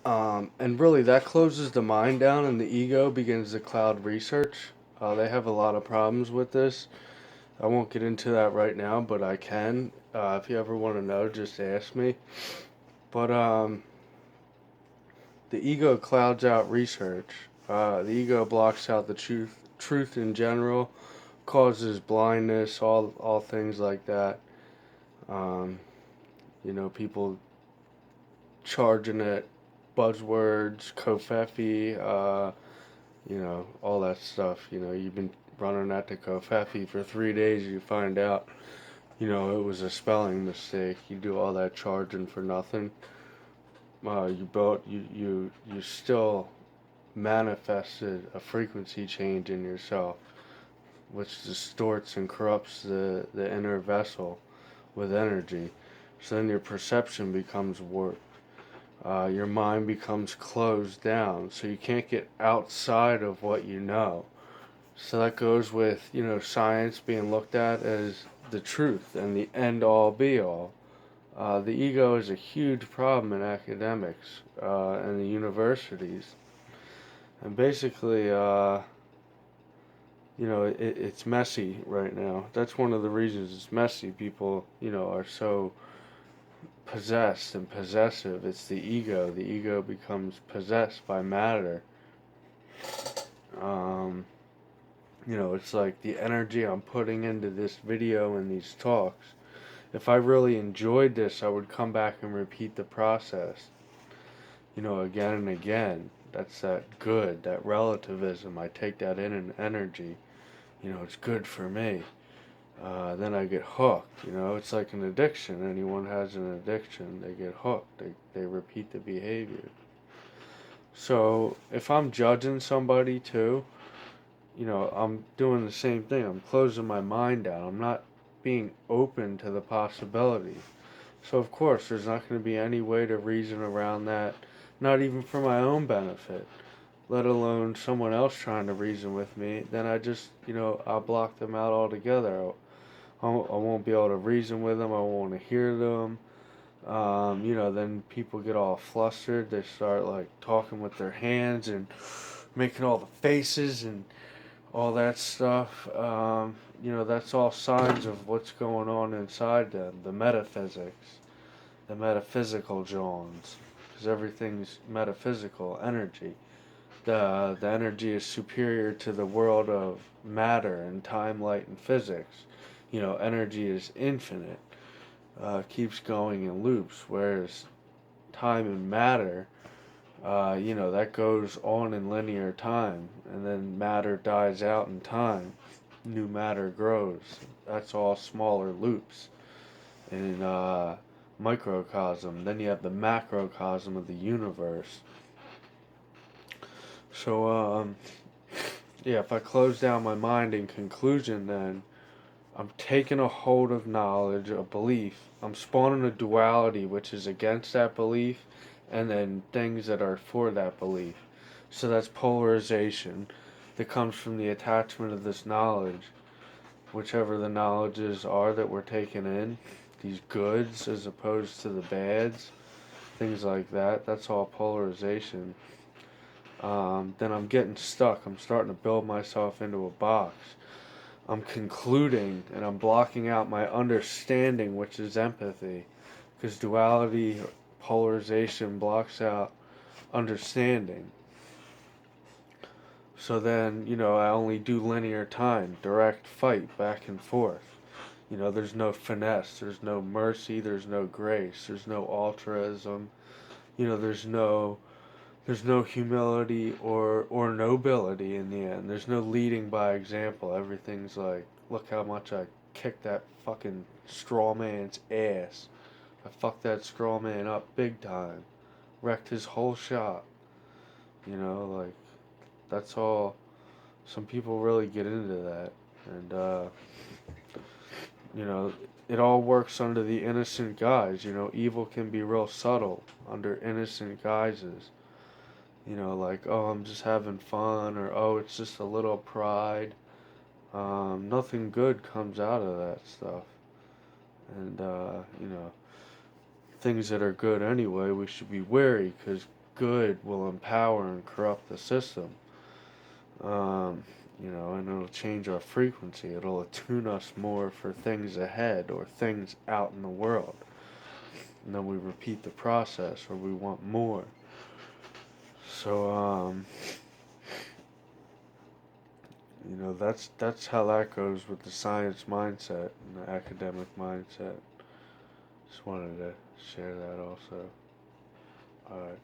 And really, that closes the mind down, and the ego begins to cloud research. They have a lot of problems with this. I won't get into that right now, but I can. If you ever want to know, just ask me. But the ego clouds out research. The ego blocks out the truth in general, causes blindness, all things like that. Um, people charging at buzzwords, kofefi, all that stuff. You've been running at the kofefi for 3 days, you find out, it was a spelling mistake. You do all that charging for nothing. You still manifested a frequency change in yourself, which distorts and corrupts the inner vessel with energy. So then your perception becomes warped. Your mind becomes closed down, so you can't get outside of what you know. So that goes with, science being looked at as the truth and the end all be all. The ego is a huge problem in academics and the universities. And basically, it's messy right now. That's one of the reasons it's messy. People, are so possessed and possessive. It's the ego. The ego becomes possessed by matter. Um, it's like the energy I'm putting into this video and these talks. If I really enjoyed this, I would come back and repeat the process, again and again. That's that good, that relativism. I take that in energy. It's good for me. Then I get hooked. It's like an addiction. Anyone has an addiction, they get hooked. They repeat the behavior. So if I'm judging somebody too, I'm doing the same thing. I'm closing my mind down. I'm not being open to the possibility. So of course, there's not going to be any way to reason around that, not even for my own benefit, let alone someone else trying to reason with me. Then I just, I'll block them out altogether. I won't be able to reason with them. I won't want to hear them. Then people get all flustered. They start like talking with their hands and making all the faces and all that stuff. That's all signs of what's going on inside them. The metaphysics, the metaphysical Johns, because everything's metaphysical energy. The energy is superior to the world of matter and time, light, and physics. Energy is infinite, keeps going in loops, whereas time and matter, that goes on in linear time, and then matter dies out in time. New matter grows. That's all smaller loops in microcosm. Then you have the macrocosm of the universe. So, yeah, if I close down my mind in conclusion, then I'm taking a hold of knowledge, a belief. I'm spawning a duality which is against that belief, and then things that are for that belief. So that's polarization that comes from the attachment of this knowledge, whichever the knowledges are that we're taking in, these goods as opposed to the bads, things like that. That's all polarization. Then I'm getting stuck. I'm starting to build myself into a box. I'm concluding and I'm blocking out my understanding, which is empathy, because duality, polarization blocks out understanding. So then, I only do linear time, direct fight, back and forth. There's no finesse, there's no mercy, there's no grace, there's no altruism, there's no humility or nobility in the end. There's no leading by example. Everything's like, look how much I kicked that fucking straw man's ass. I fucked that straw man up big time. Wrecked his whole shop. Like, that's all. Some people really get into that. And, you know, it all works under the innocent guise. Evil can be real subtle under innocent guises. Like, oh, I'm just having fun, or oh, it's just a little pride. Nothing good comes out of that stuff. And, things that are good anyway, we should be wary because good will empower and corrupt the system. And it'll change our frequency. It'll attune us more for things ahead or things out in the world. And then we repeat the process, or we want more. So, that's how that goes with the science mindset and the academic mindset. Just wanted to share that also. Alright.